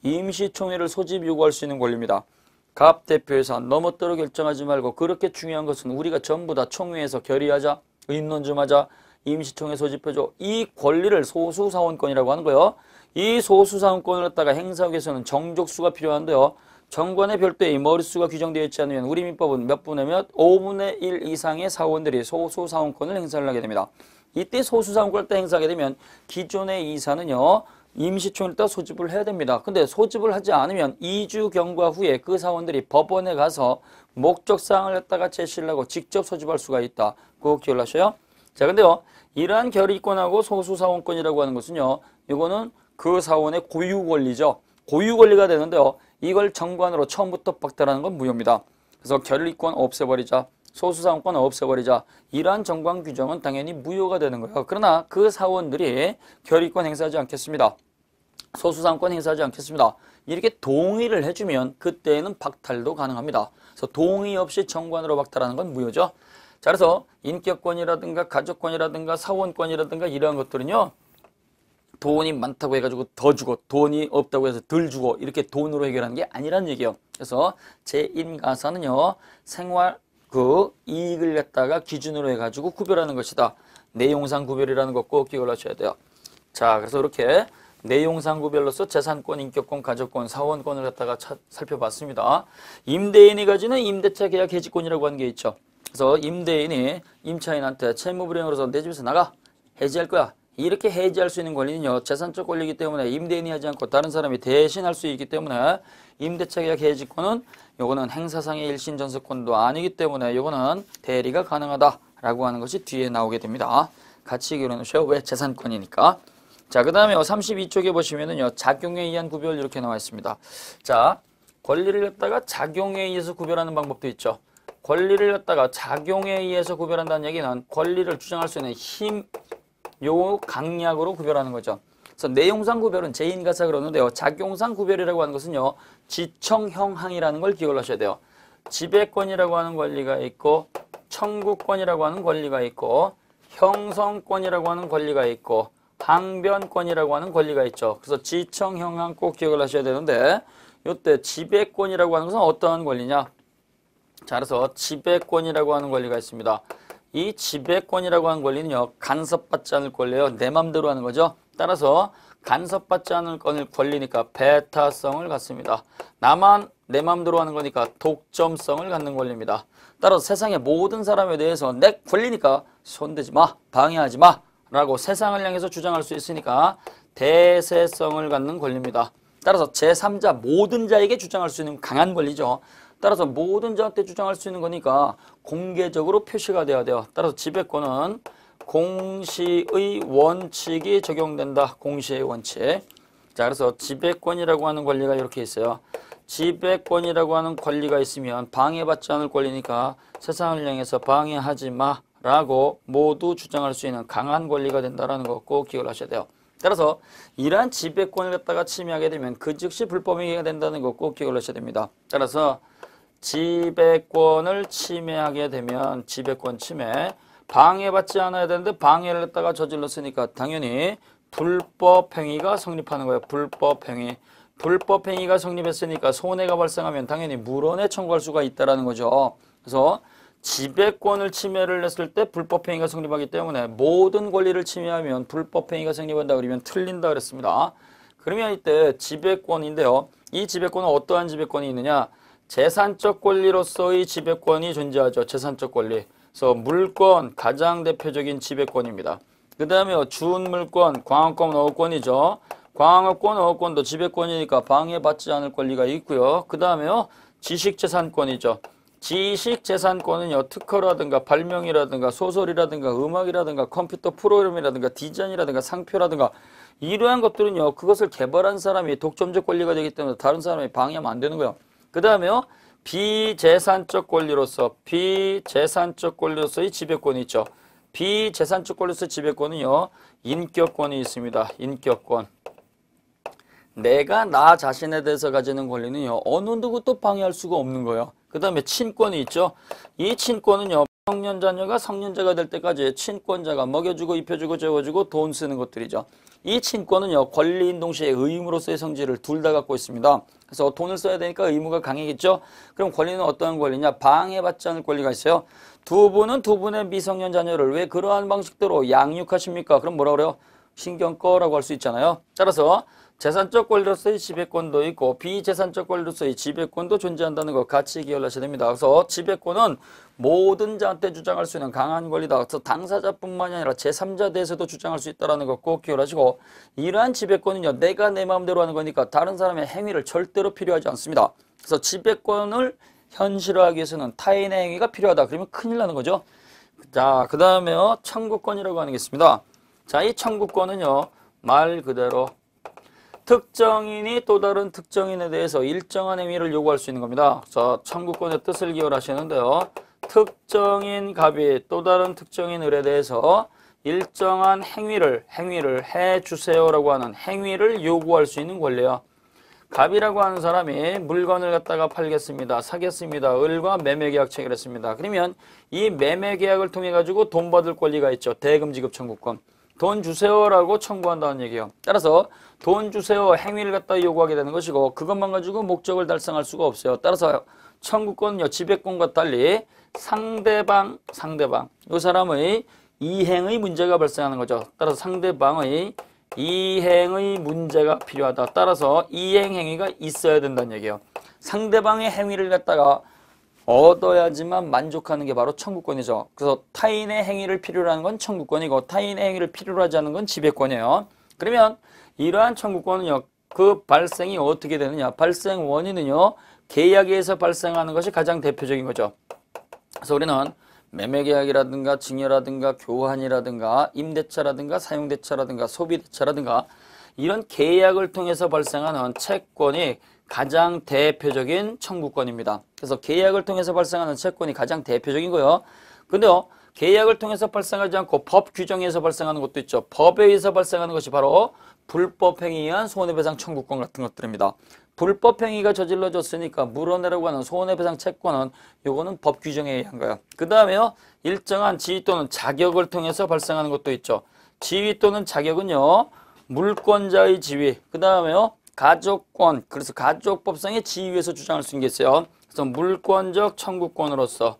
임시총회를 소집 요구할 수 있는 권리입니다. 갑 대표에서 너멋대로 결정하지 말고 그렇게 중요한 것은 우리가 전부 다 총회에서 결의하자. 의논 좀 하자. 임시총회 소집해줘. 이 권리를 소수사원권이라고 하는 거예요. 이 소수사원권을 갖다가 행사하기 위해서는 정족수가 필요한데요. 정관의 별도의 머릿수가 규정되어 있지 않으면 우리 민법은 몇 분의 몇? 5분의 1 이상의 사원들이 소수사원권을 행사를 하게 됩니다. 이때 소수사원권을 때 행사하게 되면 기존의 이사는요. 임시총회를 때 소집을 해야 됩니다. 근데 소집을 하지 않으면 2주 경과 후에 그 사원들이 법원에 가서 목적사항을 갖다가 제시를 하고 직접 소집할 수가 있다. 그거 기억하셔요? 자, 근데요. 이러한 결의권하고 소수사원권이라고 하는 것은요. 이거는 그 사원의 고유 권리죠. 고유 권리가 되는데요. 이걸 정관으로 처음부터 박탈하는 건 무효입니다. 그래서 결의권 없애버리자. 소수사원권 없애버리자. 이러한 정관 규정은 당연히 무효가 되는 거예요. 그러나 그 사원들이 결의권 행사하지 않겠습니다. 소수사원권 행사하지 않겠습니다. 이렇게 동의를 해주면 그때는 박탈도 가능합니다. 그래서 동의 없이 정관으로 박탈하는 건 무효죠. 자, 그래서 인격권이라든가 가족권이라든가 사원권이라든가 이러한 것들은요. 돈이 많다고 해가지고 더 주고 돈이 없다고 해서 덜 주고 이렇게 돈으로 해결하는 게 아니란 얘기예요. 그래서 제1가사는요. 생활 그 이익을 갖다가 기준으로 해가지고 구별하는 것이다. 내용상 구별이라는 거 꼭 기억을 하셔야 돼요. 자, 그래서 이렇게 내용상 구별로서 재산권, 인격권, 가족권, 사원권을 갖다가 살펴봤습니다. 임대인이 가지는 임대차 계약 해지권이라고 하는 게 있죠. 그래서 임대인이 임차인한테 채무불이행으로서 내 집에서 나가 해지할 거야. 이렇게 해지할 수 있는 권리는요. 재산적 권리이기 때문에 임대인이 하지 않고 다른 사람이 대신할 수 있기 때문에 임대차 계약 해지권은 요거는 행사상의 일신 전세권도 아니기 때문에 요거는 대리가 가능하다라고 하는 것이 뒤에 나오게 됩니다. 같이 기억해 놓으셔요. 왜? 재산권이니까. 자, 그 다음에 32쪽에 보시면은요. 작용에 의한 구별 이렇게 나와 있습니다. 자, 권리를 갖다가 작용에 의해서 구별하는 방법도 있죠. 권리를 갖다가 작용에 의해서 구별한다는 얘기는 권리를 주장할 수 있는 힘, 요 강약으로 구별하는 거죠. 그래서 내용상 구별은 제2가사 그러는데요. 작용상 구별이라고 하는 것은요. 지청형항이라는 걸 기억을 하셔야 돼요. 지배권이라고 하는 권리가 있고 청구권이라고 하는 권리가 있고 형성권이라고 하는 권리가 있고 항변권이라고 하는 권리가 있죠. 그래서 지청형항 꼭 기억을 하셔야 되는데 이때 지배권이라고 하는 것은 어떠한 권리냐? 자, 그래서 지배권이라고 하는 권리가 있습니다. 이 지배권이라고 하는 권리는요, 간섭받지 않을 권리예요. 내 맘대로 하는 거죠. 따라서 간섭받지 않을 권리니까 배타성을 갖습니다. 나만 내 맘대로 하는 거니까 독점성을 갖는 권리입니다. 따라서 세상의 모든 사람에 대해서 내 권리니까 손대지 마, 방해하지 마 라고 세상을 향해서 주장할 수 있으니까 대세성을 갖는 권리입니다. 따라서 제3자 모든 자에게 주장할 수 있는 강한 권리죠. 따라서 모든 자한테 주장할 수 있는 거니까 공개적으로 표시가 돼야 돼요. 따라서 지배권은 공시의 원칙이 적용된다. 공시의 원칙. 자, 그래서 지배권이라고 하는 권리가 이렇게 있어요. 지배권이라고 하는 권리가 있으면 방해받지 않을 권리니까 세상을 향해서 방해하지 마라고 모두 주장할 수 있는 강한 권리가 된다는 거 꼭 기억을 하셔야 돼요. 따라서 이러한 지배권을 갖다가 침해하게 되면 그 즉시 불법행위가 된다는 거 꼭 기억을 하셔야 됩니다. 따라서 지배권을 침해하게 되면 지배권 침해, 방해받지 않아야 되는데 방해를 했다가 저질렀으니까 당연히 불법행위가 성립하는 거예요. 불법행위. 불법행위가 성립했으니까 손해가 발생하면 당연히 물원에 청구할 수가 있다는 거죠. 그래서 지배권을 침해를 했을 때 불법행위가 성립하기 때문에 모든 권리를 침해하면 불법행위가 성립한다 그러면 틀린다 그랬습니다. 그러면 이때 지배권인데요. 이 지배권은 어떠한 지배권이 있느냐? 재산적 권리로서의 지배권이 존재하죠. 재산적 권리. 그래서 물권, 가장 대표적인 지배권입니다. 그 다음에 준물권, 광업권, 어업권이죠. 광업권, 어업권도 지배권이니까 방해받지 않을 권리가 있고요. 그 다음에요. 지식재산권이죠. 지식재산권은요. 특허라든가 발명이라든가 소설이라든가 음악이라든가 컴퓨터 프로그램이라든가 디자인이라든가 상표라든가 이러한 것들은요. 그것을 개발한 사람이 독점적 권리가 되기 때문에 다른 사람이 방해하면 안 되는 거예요. 그 다음에요. 비재산적 권리로서의 지배권이 있죠. 비재산적 권리로서 지배권은요. 인격권이 있습니다. 인격권. 내가 나 자신에 대해서 가지는 권리는요. 어느 누구도 방해할 수가 없는 거예요. 그 다음에 친권이 있죠. 이 친권은요. 청년 자녀가 성년자가 될 때까지 친권자가 먹여주고 입혀주고 재워주고 돈 쓰는 것들이죠. 이 친권은요. 권리인 동시에 의무로서의 성질을 둘 다 갖고 있습니다. 그래서 돈을 써야 되니까 의무가 강해겠죠. 그럼 권리는 어떠한 권리냐? 방해받지 않을 권리가 있어요. 두 분은 두 분의 미성년 자녀를 왜 그러한 방식대로 양육하십니까? 그럼 뭐라 그래요? 신경 꺼라고 할 수 있잖아요. 따라서 재산적 권리로서의 지배권도 있고 비재산적 권리로서의 지배권도 존재한다는 거 같이 기억하셔야 됩니다. 그래서 지배권은 모든 자한테 주장할 수 있는 강한 권리다. 그래서 당사자뿐만이 아니라 제3자 대해서도 주장할 수 있다는 거 꼭 기억하시고 이러한 지배권은요. 내가 내 마음대로 하는 거니까 다른 사람의 행위를 절대로 필요하지 않습니다. 그래서 지배권을 현실화하기 위해서는 타인의 행위가 필요하다. 그러면 큰일 나는 거죠. 자, 그 다음에요. 청구권이라고 하는 게 있습니다. 자, 이 청구권은요. 말 그대로 특정인이 또 다른 특정인에 대해서 일정한 행위를 요구할 수 있는 겁니다. 그래서 청구권의 뜻을 기억하시는데요. 특정인 갑이 또 다른 특정인 을에 대해서 일정한 행위를 해주세요라고 하는 행위를 요구할 수 있는 권리예요. 갑이라고 하는 사람이 물건을 갖다가 팔겠습니다. 사겠습니다. 을과 매매계약 체결했습니다. 그러면 이 매매계약을 통해 가지고 돈 받을 권리가 있죠. 대금지급 청구권. 돈 주세요라고 청구한다는 얘기예요. 따라서 돈 주세요 행위를 갖다 요구하게 되는 것이고 그것만 가지고 목적을 달성할 수가 없어요. 따라서 청구권은요. 지배권과 달리 상대방 이 사람의 이행의 문제가 발생하는 거죠. 따라서 상대방의 이행의 문제가 필요하다. 따라서 이행 행위가 있어야 된다는 얘기예요. 상대방의 행위를 갖다가 얻어야지만 만족하는 게 바로 청구권이죠. 그래서 타인의 행위를 필요로 하는 건 청구권이고 타인의 행위를 필요로 하지 않는 건 지배권이에요. 그러면 이러한 청구권은요. 그 발생이 어떻게 되느냐. 발생 원인은요. 계약에서 발생하는 것이 가장 대표적인 거죠. 그래서 우리는 매매계약이라든가 증여라든가 교환이라든가 임대차라든가 사용대차라든가 소비대차라든가 이런 계약을 통해서 발생하는 채권이 가장 대표적인 청구권입니다. 그래서 계약을 통해서 발생하는 채권이 가장 대표적인 거예요. 근데요. 계약을 통해서 발생하지 않고 법 규정에서 발생하는 것도 있죠. 법에 의해서 발생하는 것이 바로 불법행위에 의한 손해배상 청구권 같은 것들입니다. 불법행위가 저질러졌으니까 물어내라고 하는 손해배상 채권은 요거는 법 규정에 의한 거예요. 그 다음에요. 일정한 지위 또는 자격을 통해서 발생하는 것도 있죠. 지위 또는 자격은요. 물권자의 지위. 그 다음에요. 가족권. 그래서 가족법상의 지위에서 주장할 수 있는 게 있어요. 그래서 물권적 청구권으로서.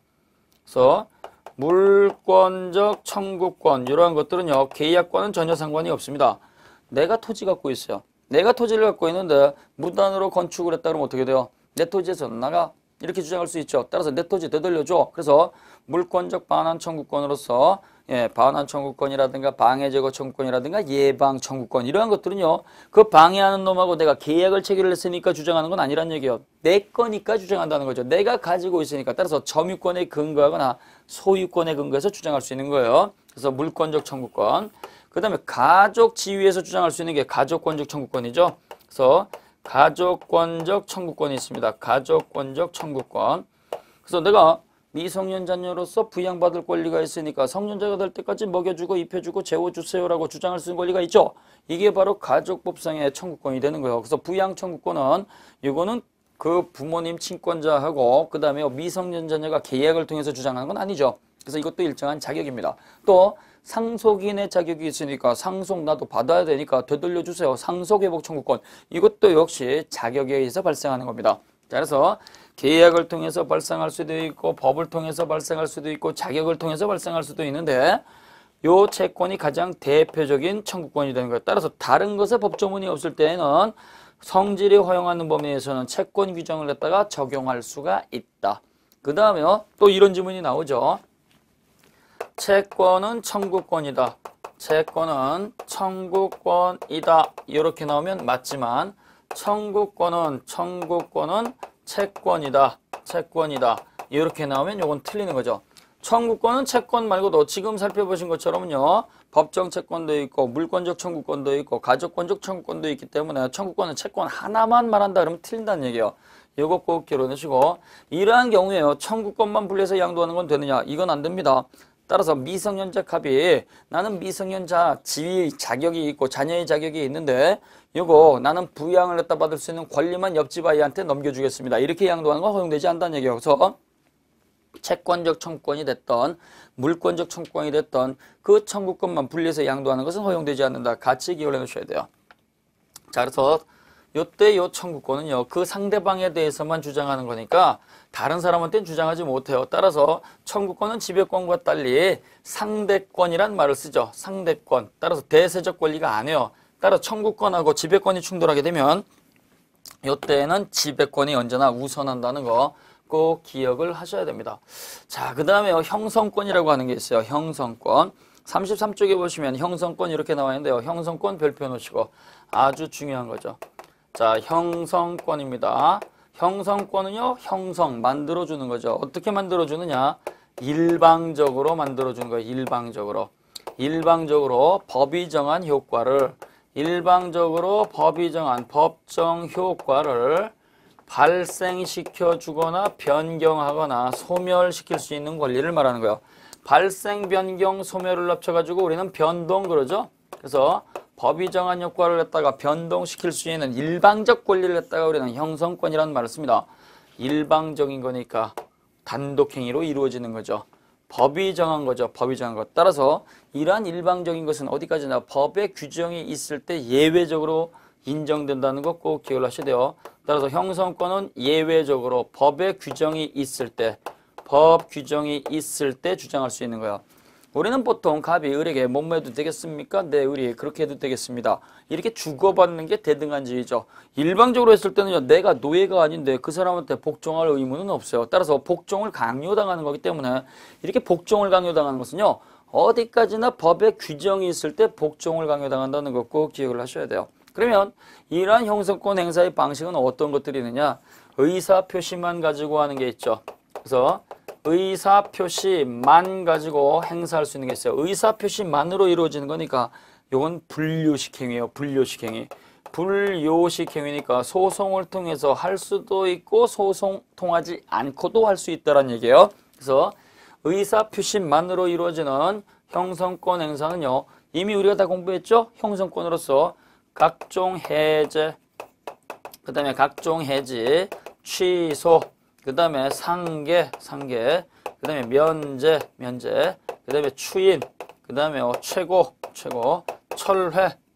그래서 물권적 청구권 이러한 것들은요 계약과는 전혀 상관이 없습니다. 내가 토지 갖고 있어요. 내가 토지를 갖고 있는데 무단으로 건축을 했다 그러면 어떻게 돼요? 내 토지에서 나가 이렇게 주장할 수 있죠. 따라서 내 토지 되돌려줘. 그래서 물권적 반환 청구권으로서 반환 청구권이라든가 방해 제거 청구권이라든가 예방 청구권 이러한 것들은요 그 방해하는 놈하고 내가 계약을 체결을 했으니까 주장하는 건 아니란 얘기예요. 내 거니까 주장한다는 거죠. 내가 가지고 있으니까. 따라서 점유권에 근거하거나 소유권에 근거해서 주장할 수 있는 거예요. 그래서 물권적 청구권. 그 다음에 가족 지위에서 주장할 수 있는 게 가족권적 청구권이죠. 그래서 가족권적 청구권이 있습니다. 가족권적 청구권. 그래서 내가 미성년 자녀로서 부양받을 권리가 있으니까 성년자가 될 때까지 먹여주고 입혀주고 재워주세요라고 주장할 수 있는 권리가 있죠. 이게 바로 가족법상의 청구권이 되는 거예요. 그래서 부양 청구권은 이거는 그 부모님 친권자하고 그 다음에 미성년 자녀가 계약을 통해서 주장하는 건 아니죠. 그래서 이것도 일정한 자격입니다. 또 상속인의 자격이 있으니까 상속 나도 받아야 되니까 되돌려주세요. 상속회복 청구권. 이것도 역시 자격에 의해서 발생하는 겁니다. 자, 그래서 계약을 통해서 발생할 수도 있고 법을 통해서 발생할 수도 있고 자격을 통해서 발생할 수도 있는데 요 채권이 가장 대표적인 청구권이 되는 거예요. 따라서 다른 것에 법조문이 없을 때에는 성질이 허용하는 범위에서는 채권 규정을 갖다가 적용할 수가 있다. 그 다음에 또 이런 질문이 나오죠. 채권은 청구권이다. 채권은 청구권이다. 이렇게 나오면 맞지만 청구권은 채권이다. 채권이다. 이렇게 나오면 이건 틀리는 거죠. 청구권은 채권 말고도 지금 살펴보신 것처럼요. 법정 채권도 있고 물권적 청구권도 있고 가족권적 청구권도 있기 때문에 청구권은 채권 하나만 말한다 그러면 틀린다는 얘기예요. 이거 꼭 기억해두시고 이러한 경우에요. 청구권만 분리해서 양도하는 건 되느냐? 이건 안 됩니다. 따라서 미성년자 갑이 나는 미성년자 지위 자격이 있고 자녀의 자격이 있는데 이거 나는 부양을 갖다 받을 수 있는 권리만 옆집 아이한테 넘겨주겠습니다. 이렇게 양도하는 건 허용되지 않는다는 얘기예요. 그래서 채권적 청구권이 됐던 물권적 청구권이 됐던 그 청구권만 분리해서 양도하는 것은 허용되지 않는다. 같이 기억을 해놓으셔야 돼요. 자, 그래서 요때 요 청구권은요 그 상대방에 대해서만 주장하는 거니까 다른 사람한테는 주장하지 못해요. 따라서 청구권은 지배권과 달리 상대권이란 말을 쓰죠. 상대권. 따라서 대세적 권리가 아니에요. 따라서 청구권하고 지배권이 충돌하게 되면 요때는 지배권이 언제나 우선한다는 거 꼭 기억을 하셔야 됩니다. 자, 그 다음에 형성권이라고 하는 게 있어요. 형성권. 33쪽에 보시면 형성권 이렇게 나와 있는데요. 형성권 별표 놓으시고 아주 중요한 거죠. 자, 형성권입니다. 형성권은요, 형성, 만들어주는 거죠. 어떻게 만들어주느냐? 일방적으로 만들어주는 거예요. 일방적으로. 일방적으로 법이 정한 효과를, 일방적으로 법이 정한 법정 효과를 발생시켜 주거나 변경하거나 소멸시킬 수 있는 권리를 말하는 거예요. 발생, 변경, 소멸을 합쳐가지고 우리는 변동 그러죠. 그래서 법이 정한 효과를 갖다가 변동시킬 수 있는 일방적 권리를 갖다가 우리는 형성권이라는 말을 씁니다. 일방적인 거니까 단독행위로 이루어지는 거죠. 법이 정한 거죠. 법이 정한 것. 따라서 이러한 일방적인 것은 어디까지나 법의 규정이 있을 때 예외적으로 인정된다는 거 꼭 기억을 하셔야 돼요. 따라서 형성권은 예외적으로 법의 규정이 있을 때, 법 규정이 있을 때 주장할 수 있는 거예요. 우리는 보통 갑이 을에게 뭐뭐 해도 되겠습니까? 네, 을이 그렇게 해도 되겠습니다. 이렇게 주고받는 게 대등한지이죠. 일방적으로 했을 때는요, 내가 노예가 아닌데 그 사람한테 복종할 의무는 없어요. 따라서 복종을 강요당하는 거기 때문에 이렇게 복종을 강요당하는 것은요, 어디까지나 법의 규정이 있을 때 복종을 강요당한다는 거 꼭 기억을 하셔야 돼요. 그러면 이러한 형성권 행사의 방식은 어떤 것들이 있느냐? 의사표시만 가지고 하는 게 있죠. 그래서 의사표시만 가지고 행사할 수 있는 게 있어요. 의사표시만으로 이루어지는 거니까 이건 분류식 행위예요. 분류식 행위. 분류식 행위니까 소송을 통해서 할 수도 있고 소송 통하지 않고도 할 수 있다는 얘기예요. 그래서 의사표시만으로 이루어지는 형성권 행사는요. 이미 우리가 다 공부했죠? 형성권으로서 각종 해제, 그 다음에 각종 해지, 취소, 그 다음에 상계, 그 다음에 면제, 그 다음에 추인, 그 다음에 최고,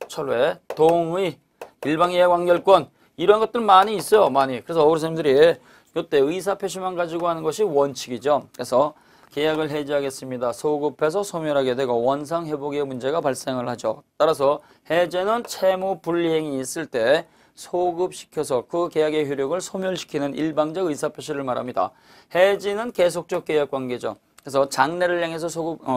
철회, 동의, 일방이해 관결권 이런 것들 많이 있어요. 많이. 그래서 어르신들이 이때 의사표시만 가지고 하는 것이 원칙이죠. 그래서 계약을 해지하겠습니다. 소급해서 소멸하게 되고 원상 회복의 문제가 발생을 하죠. 따라서 해제는 채무 불이행이 있을 때 소급시켜서 그 계약의 효력을 소멸시키는 일방적 의사표시를 말합니다. 해지는 계속적 계약 관계죠. 그래서 장래를 향해서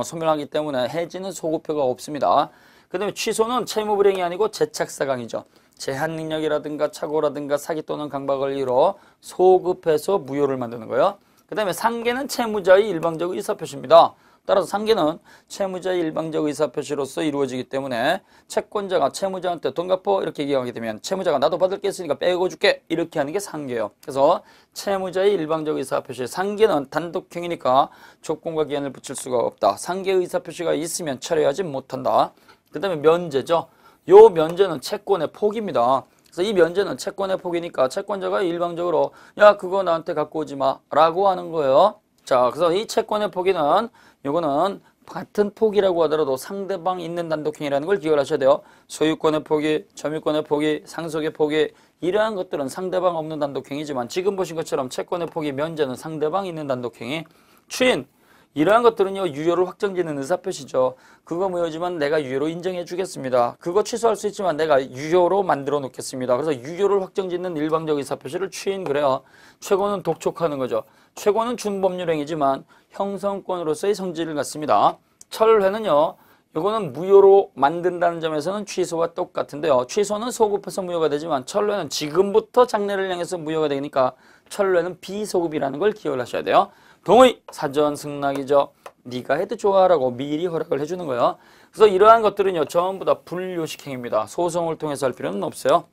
소멸하기 때문에 해지는 소급효가 없습니다. 그 다음에 취소는 채무 불이행이 아니고 재착사강이죠. 제한 능력이라든가 착오라든가 사기 또는 강박을 이뤄 소급해서 무효를 만드는 거예요. 그 다음에 상계는 채무자의 일방적 의사표시입니다. 따라서 상계는 채무자의 일방적 의사표시로서 이루어지기 때문에 채권자가 채무자한테 돈 갚어 이렇게 얘기하게 되면 채무자가 나도 받을 게 있으니까 빼고 줄게 이렇게 하는 게 상계예요. 그래서 채무자의 일방적 의사표시, 상계는 단독행위니까 조건과 기한을 붙일 수가 없다. 상계 의사표시가 있으면 철회하지 못한다. 그 다음에 면제죠. 요 면제는 채권의 포기입니다. 그래서 이 면제는 채권의 포기니까 채권자가 일방적으로 야 그거 나한테 갖고 오지 마 라고 하는 거예요. 자, 그래서 이 채권의 포기는 요거는 같은 포기라고 하더라도 상대방 있는 단독행위라는 걸 기억하셔야 돼요. 소유권의 포기, 점유권의 포기, 상속의 포기 이러한 것들은 상대방 없는 단독행위지만 지금 보신 것처럼 채권의 포기, 면제는 상대방 있는 단독행위. 추인 이러한 것들은요 유효를 확정짓는 의사표시죠. 그거 무효지만 내가 유효로 인정해 주겠습니다. 그거 취소할 수 있지만 내가 유효로 만들어 놓겠습니다. 그래서 유효를 확정짓는 일방적 의사표시를 추인 그래요. 최고는 독촉하는 거죠. 최고는 준법률행위지만 형성권으로서의 성질을 갖습니다. 철회는요 이거는 무효로 만든다는 점에서는 취소와 똑같은데요. 취소는 소급해서 무효가 되지만 철회는 지금부터 장래를 향해서 무효가 되니까 철회는 비소급이라는 걸 기억을 하셔야 돼요. 동의, 사전 승낙이죠. 네가 해도 좋아라고 미리 허락을 해주는 거예요. 그래서 이러한 것들은요 전부 다 불요식행위입니다. 소송을 통해서 할 필요는 없어요.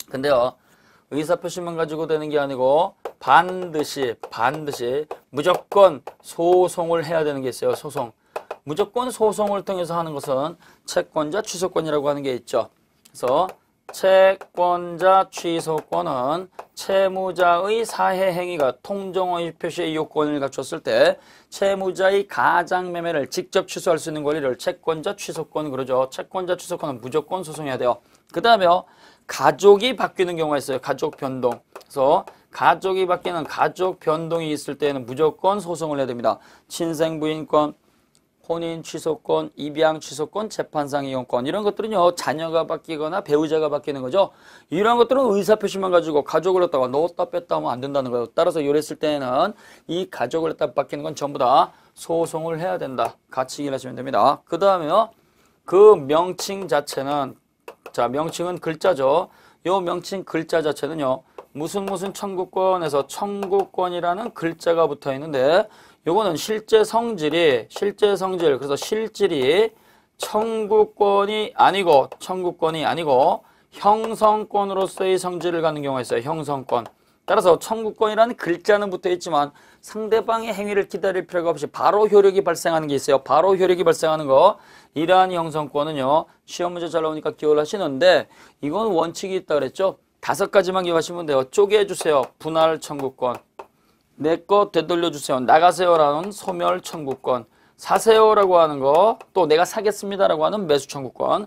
근데요 의사표시만 가지고 되는 게 아니고 반드시 무조건 소송을 해야 되는 게 있어요. 소송. 무조건 소송을 통해서 하는 것은 채권자 취소권이라고 하는 게 있죠. 그래서 채권자 취소권은 채무자의 사해 행위가 통정의 표시의 요건을 갖췄을 때 채무자의 가장매매를 직접 취소할 수 있는 권리를 채권자 취소권 그러죠. 채권자 취소권은 무조건 소송해야 돼요. 그 다음에요. 가족이 바뀌는 경우가 있어요. 가족 변동. 그래서 가족이 바뀌는 가족 변동이 있을 때는 무조건 소송을 해야 됩니다. 친생부인권, 혼인 취소권, 입양 취소권, 재판상 이용권 이런 것들은요 자녀가 바뀌거나 배우자가 바뀌는 거죠. 이런 것들은 의사표시만 가지고 가족을 갖다가 넣었다 뺐다 하면 안 된다는 거예요. 따라서 이랬을 때는 이 가족을 갖다 바뀌는 건 전부 다 소송을 해야 된다. 같이 이해하시면 됩니다. 그 다음에요 그 명칭 자체는 자 명칭은 글자죠. 요 명칭 글자 자체는요 무슨 청구권에서 청구권이라는 글자가 붙어 있는데 요거는 실제 성질 그래서 실질이 청구권이 아니고 형성권으로서의 성질을 갖는 경우가 있어요. 형성권. 따라서 청구권이라는 글자는 붙어 있지만 상대방의 행위를 기다릴 필요가 없이 바로 효력이 발생하는 게 있어요. 바로 효력이 발생하는 거. 이러한 형성권은요. 시험 문제 잘 나오니까 기억을 하시는데 이건 원칙이 있다 그랬죠. 5가지만 기억하시면 돼요. 쪼개주세요. 분할 청구권. 내 거 되돌려주세요. 나가세요라는 소멸 청구권. 사세요라고 하는 거. 또 내가 사겠습니다라고 하는 매수 청구권.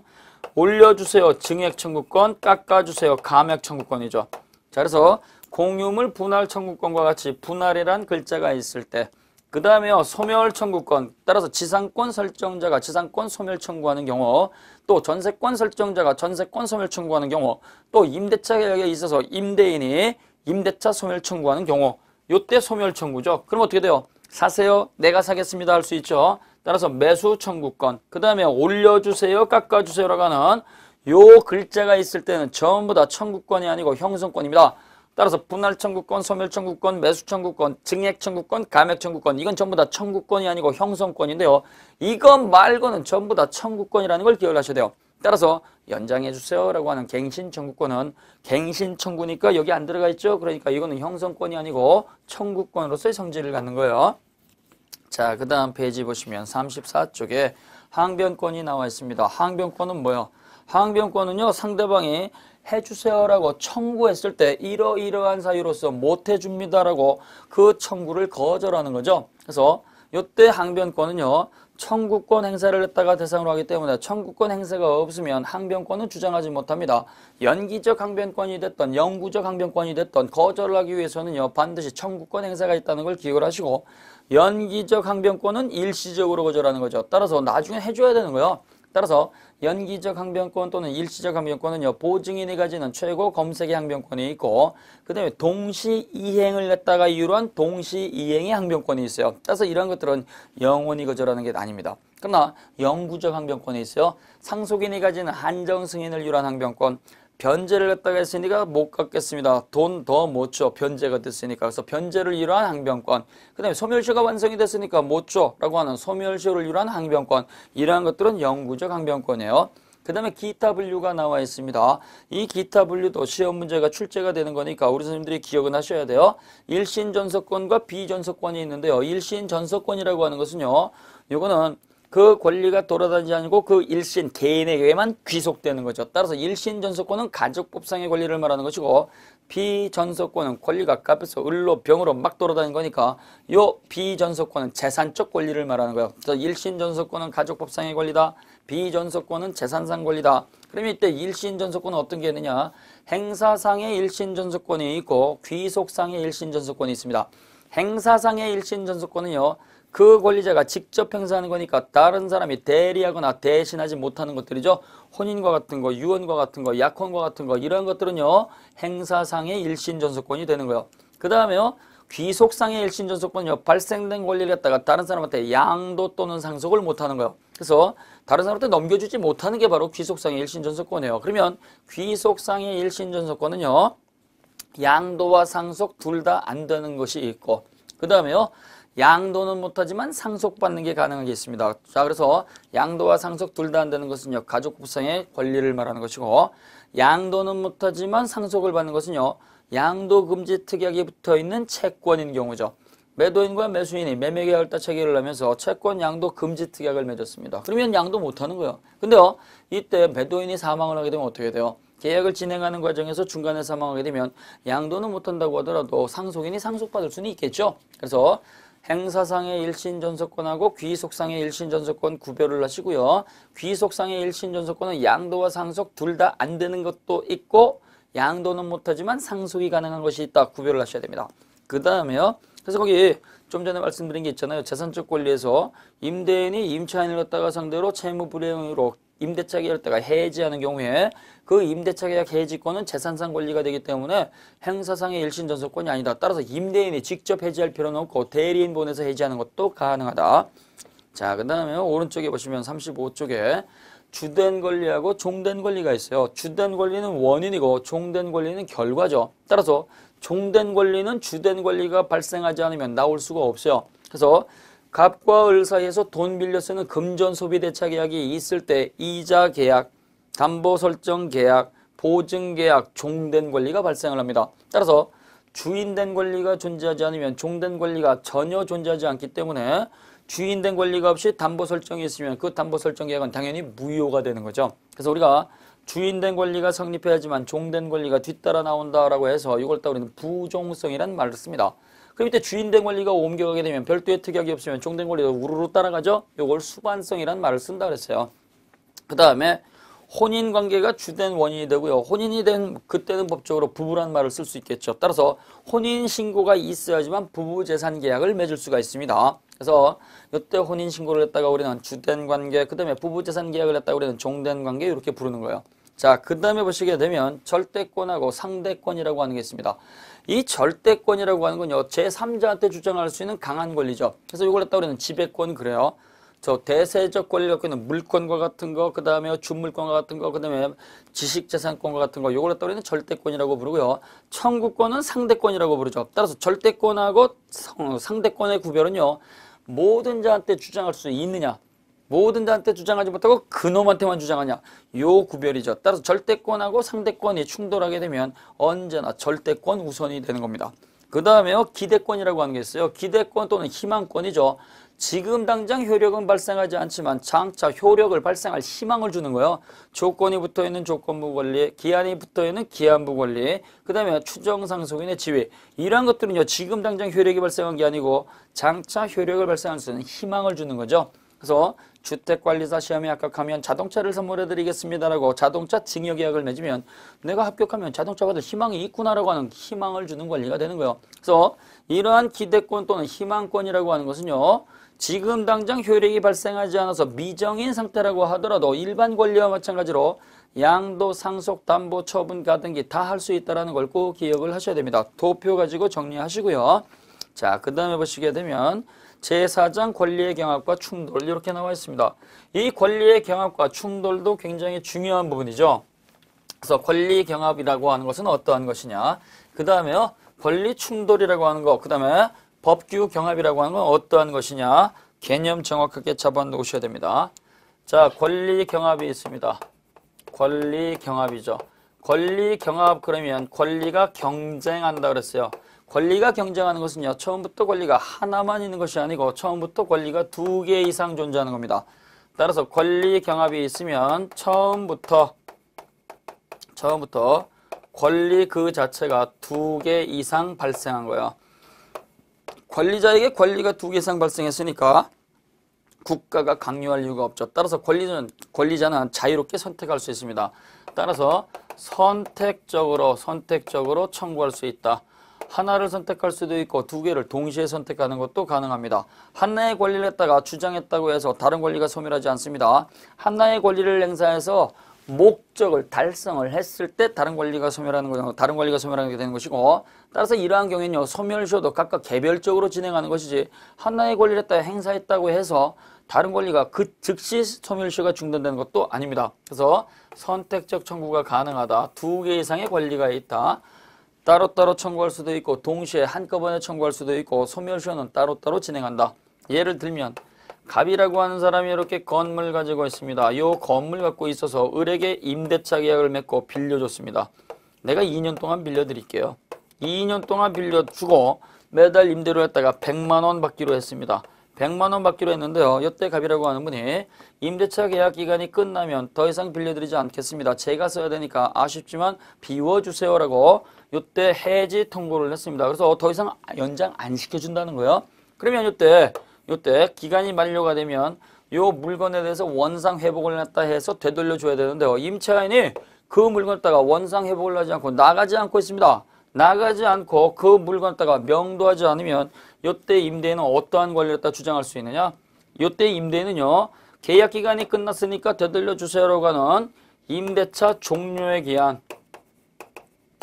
올려주세요. 증액 청구권. 깎아주세요. 감액 청구권이죠. 자, 그래서 공유물 분할 청구권과 같이 분할이란 글자가 있을 때 그 다음에요. 소멸 청구권. 따라서 지상권 설정자가 지상권 소멸 청구하는 경우 또 전세권 설정자가 전세권 소멸 청구하는 경우 또 임대차 계약에 있어서 임대인이 임대차 소멸 청구하는 경우 요때 소멸 청구죠. 그럼 어떻게 돼요? 사세요. 내가 사겠습니다 할 수 있죠. 따라서 매수 청구권. 그 다음에 올려주세요. 깎아주세요라고 하는 요 글자가 있을 때는 전부 다 청구권이 아니고 형성권입니다. 따라서 분할 청구권, 소멸 청구권, 매수 청구권, 증액 청구권, 감액 청구권 이건 전부 다 청구권이 아니고 형성권인데요. 이거 말고는 전부 다 청구권이라는 걸 기억을 하셔야 돼요. 따라서 연장해 주세요라고 하는 갱신 청구권은 갱신 청구니까 여기 안 들어가 있죠. 그러니까 이거는 형성권이 아니고 청구권으로서의 성질을 갖는 거예요. 자, 그 다음 페이지 보시면 34쪽에 항변권이 나와 있습니다. 항변권은 뭐예요? 항변권은요 상대방이 해주세요라고 청구했을 때 이러이러한 사유로서 못해줍니다라고 그 청구를 거절하는 거죠. 그래서 이때 항변권은요 청구권 행사를 했다가 대상으로 하기 때문에 청구권 행사가 없으면 항변권은 주장하지 못합니다. 연기적 항변권이 됐던 영구적 항변권이 됐던 거절을 하기 위해서는요 반드시 청구권 행사가 있다는 걸 기억을 하시고 연기적 항변권은 일시적으로 거절하는 거죠. 따라서 나중에 해줘야 되는 거예요. 따라서 연기적 항변권 또는 일시적 항변권은요 보증인이 가지는 최고 검색의 항변권이 있고 그 다음에 동시이행을 냈다가 이유로 한 동시이행의 항변권이 있어요. 따라서 이런 것들은 영원히 거절하는 게 아닙니다. 그러나 영구적 항변권이 있어요. 상속인이 가지는 한정승인을 이유로 한 항변권, 변제를 했다가 했으니까 못 갚겠습니다. 돈 더 못 줘. 변제가 됐으니까. 그래서 변제를 이유로 한 항변권. 그 다음에 소멸시효가 완성이 됐으니까 못 줘. 라고 하는 소멸시효를 이유로 한 항변권. 이러한 것들은 영구적 항변권이에요. 그 다음에 기타 분류가 나와 있습니다. 이 기타 분류도 시험 문제가 출제가 되는 거니까 우리 선생님들이 기억은 하셔야 돼요. 일신 전서권과 비전서권이 있는데요. 일신 전서권이라고 하는 것은요. 요거는 그 권리가 돌아다니지 않고 그 일신 개인에게만 귀속되는 거죠. 따라서 일신 전서권은 가족법상의 권리를 말하는 것이고 비전서권은 권리가 값에서 을로 병으로 막 돌아다니는 거니까 요 비전서권은 재산적 권리를 말하는 거예요. 그래서 일신 전서권은 가족법상의 권리다. 비전서권은 재산상 권리다. 그러면 이때 일신 전서권은 어떤 게 있느냐? 행사상의 일신 전서권이 있고 귀속상의 일신 전서권이 있습니다. 행사상의 일신 전서권은요. 그 권리자가 직접 행사하는 거니까 다른 사람이 대리하거나 대신하지 못하는 것들이죠. 혼인과 같은 거, 유언과 같은 거, 약혼과 같은 거 이런 것들은요. 행사상의 일신전서권이 되는 거예요. 그 다음에요. 귀속상의 일신전서권은요. 발생된 권리를 갖다가 다른 사람한테 양도 또는 상속을 못하는 거예요. 그래서 다른 사람한테 넘겨주지 못하는 게 바로 귀속상의 일신전서권이에요. 그러면 귀속상의 일신전서권은요. 양도와 상속 둘 다 안 되는 것이 있고 그 다음에요. 양도는 못하지만 상속받는 게 가능한 게 있습니다. 자, 그래서 양도와 상속 둘 다 안 되는 것은요. 가족법상의 권리를 말하는 것이고 양도는 못하지만 상속을 받는 것은요. 양도금지 특약이 붙어있는 채권인 경우죠. 매도인과 매수인이 매매계약을 따 체결을 하면서 채권 양도 금지 특약을 맺었습니다. 그러면 양도 못하는 거예요. 근데요. 이때 매도인이 사망을 하게 되면 어떻게 돼요? 계약을 진행하는 과정에서 중간에 사망하게 되면 양도는 못한다고 하더라도 상속인이 상속받을 수는 있겠죠. 그래서 행사상의 일신전서권하고 귀속상의 일신전서권 구별을 하시고요. 귀속상의 일신전서권은 양도와 상속 둘 다 안 되는 것도 있고 양도는 못하지만 상속이 가능한 것이 있다. 구별을 하셔야 됩니다. 그 다음에요. 그래서 거기 좀 전에 말씀드린 게 있잖아요. 재산적 권리에서 임대인이 임차인을 갖다가 상대로 채무 불이행으로 임대차 계약을 갖다가 해지하는 경우에 그 임대차 계약 해지권은 재산상 권리가 되기 때문에 행사상의 일신전서권이 아니다. 따라서 임대인이 직접 해지할 필요는 없고 대리인 보내서 해지하는 것도 가능하다. 자, 그 다음에 오른쪽에 보시면 35쪽에 주된 권리하고 종된 권리가 있어요. 주된 권리는 원인이고 종된 권리는 결과죠. 따라서 종된 권리는 주된 권리가 발생하지 않으면 나올 수가 없어요. 그래서 갑과 을 사이에서 돈 빌려 쓰는 금전 소비 대차 계약이 있을 때 이자 계약, 담보 설정 계약, 보증 계약, 종된 권리가 발생을 합니다. 따라서 주인된 권리가 존재하지 않으면 종된 권리가 전혀 존재하지 않기 때문에 주인된 권리가 없이 담보 설정이 있으면 그 담보 설정 계약은 당연히 무효가 되는 거죠. 그래서 우리가 주인된 권리가 성립해야지만 종된 권리가 뒤따라 나온다라고 해서 이걸 따라 우리는 부종성이라는 말을 씁니다. 그럼 이때 주인된 권리가 옮겨가게 되면 별도의 특약이 없으면 종된 권리가 우르르 따라가죠. 이걸 수반성이라는 말을 쓴다 그랬어요. 그 다음에 혼인관계가 주된 원인이 되고요. 혼인이 된 그때는 법적으로 부부란 말을 쓸 수 있겠죠. 따라서 혼인신고가 있어야지만 부부재산계약을 맺을 수가 있습니다. 그래서 이때 혼인신고를 했다가 우리는 주된 관계, 그 다음에 부부재산계약을 했다가 우리는 종된 관계 이렇게 부르는 거예요. 자, 그 다음에 보시게 되면 절대권하고 상대권이라고 하는 게 있습니다. 이 절대권이라고 하는 건요. 제3자한테 주장할 수 있는 강한 권리죠. 그래서 이걸 갖다 우리는 지배권 그래요. 저 대세적 권리를 갖고 있는 물권과 같은 거, 그 다음에 준물권과 같은 거, 그 다음에 지식재산권과 같은 거, 요걸 갖다 우리는 절대권이라고 부르고요. 청구권은 상대권이라고 부르죠. 따라서 절대권하고 상대권의 구별은요. 모든 자한테 주장할 수 있느냐, 모든 자한테 주장하지 못하고 그놈한테만 주장하냐, 요 구별이죠. 따라서 절대권하고 상대권이 충돌하게 되면 언제나 절대권 우선이 되는 겁니다. 그 다음에요. 기대권이라고 하는 게 있어요. 기대권 또는 희망권이죠. 지금 당장 효력은 발생하지 않지만 장차 효력을 발생할 희망을 주는 거예요. 조건이 붙어있는 조건부 권리, 기한이 붙어있는 기한부 권리, 그 다음에 추정상속인의 지위, 이러한 것들은요. 지금 당장 효력이 발생한 게 아니고 장차 효력을 발생할 수 있는 희망을 주는 거죠. 그래서 주택관리사 시험에 합격하면 자동차를 선물해드리겠습니다라고 자동차 증여계약을 맺으면 내가 합격하면 자동차 받을 희망이 있구나라고 하는 희망을 주는 권리가 되는 거예요. 그래서 이러한 기대권 또는 희망권이라고 하는 것은요. 지금 당장 효력이 발생하지 않아서 미정인 상태라고 하더라도 일반 권리와 마찬가지로 양도, 상속, 담보, 처분, 가등기 다 할 수 있다는 걸 꼭 기억을 하셔야 됩니다. 도표 가지고 정리하시고요. 자, 그 다음에 보시게 되면 제4장 권리의 경합과 충돌 이렇게 나와 있습니다. 이 권리의 경합과 충돌도 굉장히 중요한 부분이죠. 그래서 권리 경합이라고 하는 것은 어떠한 것이냐. 그 다음에요. 권리 충돌이라고 하는 거. 그 다음에 법규 경합이라고 하는 건 어떠한 것이냐. 개념 정확하게 잡아 놓으셔야 됩니다. 자, 권리 경합이 있습니다. 권리 경합이죠. 권리 경합 그러면 권리가 경쟁한다 그랬어요. 권리가 경쟁하는 것은요. 처음부터 권리가 하나만 있는 것이 아니고 처음부터 권리가 2개 이상 존재하는 겁니다. 따라서 권리 경합이 있으면 처음부터 권리 그 자체가 2개 이상 발생한 거예요. 권리자에게 권리가 2개 이상 발생했으니까 국가가 강요할 이유가 없죠. 따라서 권리자는 자유롭게 선택할 수 있습니다. 따라서 선택적으로 청구할 수 있다. 하나를 선택할 수도 있고 2개를 동시에 선택하는 것도 가능합니다. 하나의 권리를 했다가 주장했다고 해서 다른 권리가 소멸하지 않습니다. 하나의 권리를 행사해서 목적을 달성을 했을 때 다른 권리가 소멸하는 게 되는 것이고, 따라서 이러한 경우에는요, 소멸시효도 각각 개별적으로 진행하는 것이지 하나의 권리를 했다 행사했다고 해서 다른 권리가 그 즉시 소멸시효가 중단되는 것도 아닙니다. 그래서 선택적 청구가 가능하다. 2개 이상의 권리가 있다. 따로따로 청구할 수도 있고 동시에 한꺼번에 청구할 수도 있고 소멸시효는 따로따로 진행한다. 예를 들면 갑이라고 하는 사람이 이렇게 건물 가지고 있습니다. 이 건물 갖고 있어서 을에게 임대차 계약을 맺고 빌려줬습니다. 내가 2년 동안 빌려드릴게요. 2년 동안 빌려주고 매달 임대료 했다가 100만 원 받기로 했습니다. 100만 원 받기로 했는데요. 이때 갑이라고 하는 분이 임대차 계약 기간이 끝나면 더 이상 빌려드리지 않겠습니다. 제가 써야 되니까 아쉽지만 비워주세요라고 이때 해지 통보를 했습니다. 그래서 더 이상 연장 안 시켜준다는 거예요. 그러면 이때 기간이 만료가 되면 요 물건에 대해서 원상 회복을 했다 해서 되돌려 줘야 되는데요. 임차인이 그 물건을 갖다가 원상 회복을 하지 않고 나가지 않고 있습니다. 나가지 않고 그 물건을 갖다가 명도하지 않으면 이때 임대인은 어떠한 권리를 갖다 주장할 수 있느냐? 이때 임대인은요. 계약 기간이 끝났으니까 되돌려 주세요라고 하는 임대차 종료의 기한.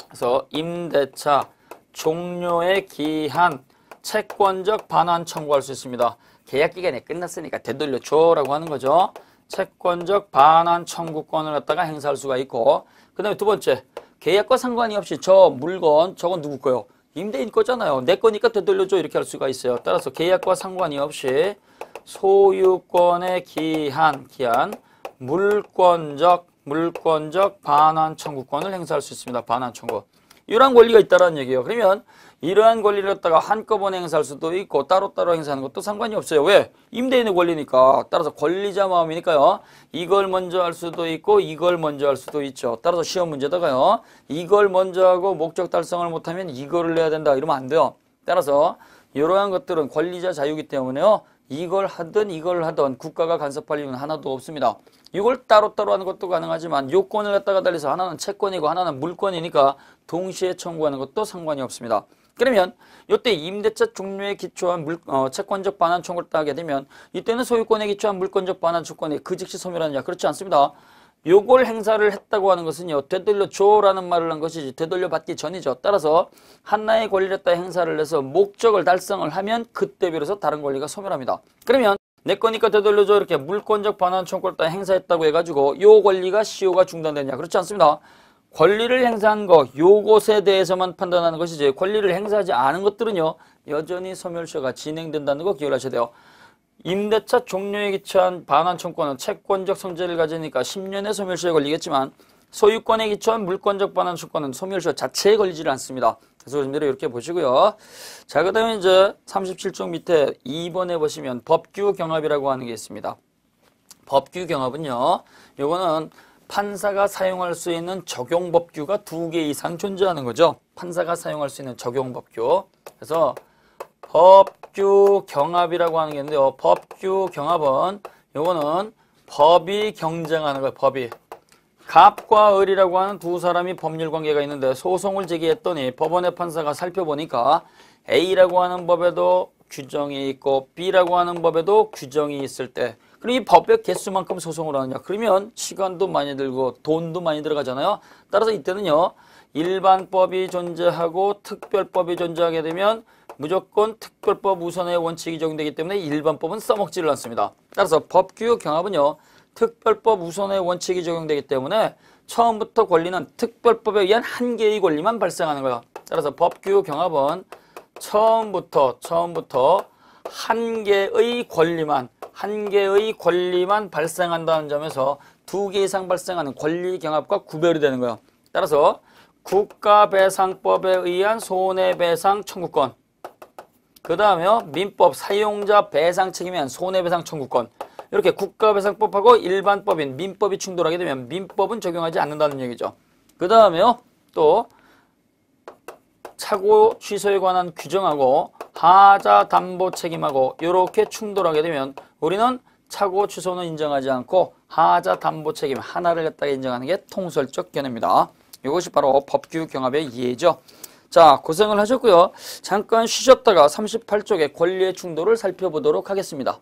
그래서 임대차 종료의 기한 채권적 반환 청구할 수 있습니다. 계약 기간이 끝났으니까 되돌려 줘라고 하는 거죠. 채권적 반환 청구권을 갖다가 행사할 수가 있고, 그 다음에 두 번째, 계약과 상관이 없이 저 물건 저건 누구 거요? 임대인 거잖아요. 내 거니까 되돌려줘 이렇게 할 수가 있어요. 따라서 계약과 상관이 없이 소유권의 기한 물권적 반환 청구권을 행사할 수 있습니다. 반환 청구. 이러한 권리가 있다는 얘기예요. 그러면 이러한 권리를 갖다가 한꺼번에 행사할 수도 있고 따로따로 행사하는 것도 상관이 없어요. 왜? 임대인의 권리니까. 따라서 권리자 마음이니까요. 이걸 먼저 할 수도 있고 이걸 먼저 할 수도 있죠. 따라서 시험 문제다가요. 이걸 먼저 하고 목적 달성을 못하면 이거를 내야 된다. 이러면 안 돼요. 따라서 이러한 것들은 권리자 자유이기 때문에요. 이걸 하든 이걸 하든 국가가 간섭할 이유는 하나도 없습니다. 이걸 따로따로 하는 것도 가능하지만 요건을 갖다가 달리서 하나는 채권이고 하나는 물권이니까 동시에 청구하는 것도 상관이 없습니다. 그러면 이때 임대차 종료에 기초한 채권적 반환 청구를 하게 되면 이때는 소유권에 기초한 물권적 반환 청구권이 그 즉시 소멸하느냐? 그렇지 않습니다. 요걸 행사를 했다고 하는 것은요. 되돌려 줘라는 말을 한 것이지 되돌려 받기 전이죠. 따라서 하나의 권리를 갖다 행사를 해서 목적을 달성을 하면 그때 비로소 다른 권리가 소멸합니다. 그러면 내 거니까 되돌려줘 이렇게 물권적 반환 청구를 다 행사했다고 해가지고 요 권리가 시효가 중단되냐? 그렇지 않습니다. 권리를 행사한 거 요것에 대해서만 판단하는 것이지 권리를 행사하지 않은 것들은요. 여전히 소멸시효가 진행된다는 거 기억을 하셔야 돼요. 임대차 종료에 기초한 반환 청구권은 채권적 성질을 가지니까 10년의 소멸시효에 걸리겠지만 소유권에 기초한 물권적 반환 청구권은 소멸시효 자체에 걸리지를 않습니다. 그래서 여러분들이 이렇게 보시고요. 자, 그 다음에 이제 37쪽 밑에 2번에 보시면 법규 경합이라고 하는 게 있습니다. 법규 경합은요. 요거는 판사가 사용할 수 있는 적용법규가 2개 이상 존재하는 거죠. 판사가 사용할 수 있는 적용법규. 그래서 법규 경합이라고 하는 게 있는데요. 법규 경합은 요거는 법이 경쟁하는 거예요. 법이. 갑과 을이라고 하는 두 사람이 법률 관계가 있는데 소송을 제기했더니 법원의 판사가 살펴보니까 A라고 하는 법에도 규정이 있고 B라고 하는 법에도 규정이 있을 때 그럼 이 법의 개수만큼 소송을 하느냐? 그러면 시간도 많이 들고 돈도 많이 들어가잖아요. 따라서 이때는요. 일반법이 존재하고 특별법이 존재하게 되면 무조건 특별법 우선의 원칙이 적용되기 때문에 일반법은 써먹지를 않습니다. 따라서 법규 경합은요. 특별법 우선의 원칙이 적용되기 때문에 처음부터 권리는 특별법에 의한 한 개의 권리만 발생하는 거예요. 따라서 법규 경합은 처음부터 한 개의 권리만 발생한다는 점에서 두 개 이상 발생하는 권리 경합과 구별이 되는 거예요. 따라서 국가배상법에 의한 손해배상 청구권, 그 다음에 민법 사용자 배상 책임에 의한 손해배상 청구권, 이렇게 국가배상법하고 일반법인 민법이 충돌하게 되면 민법은 적용하지 않는다는 얘기죠. 그 다음에요 또 착오 취소에 관한 규정하고 하자 담보 책임하고 이렇게 충돌하게 되면 우리는 착오 취소는 인정하지 않고 하자 담보 책임 하나를 갖다가 인정하는 게 통설적 견해입니다. 이것이 바로 법규 경합의 이해죠. 자, 고생을 하셨고요. 잠깐 쉬셨다가 38쪽의 권리의 충돌을 살펴보도록 하겠습니다.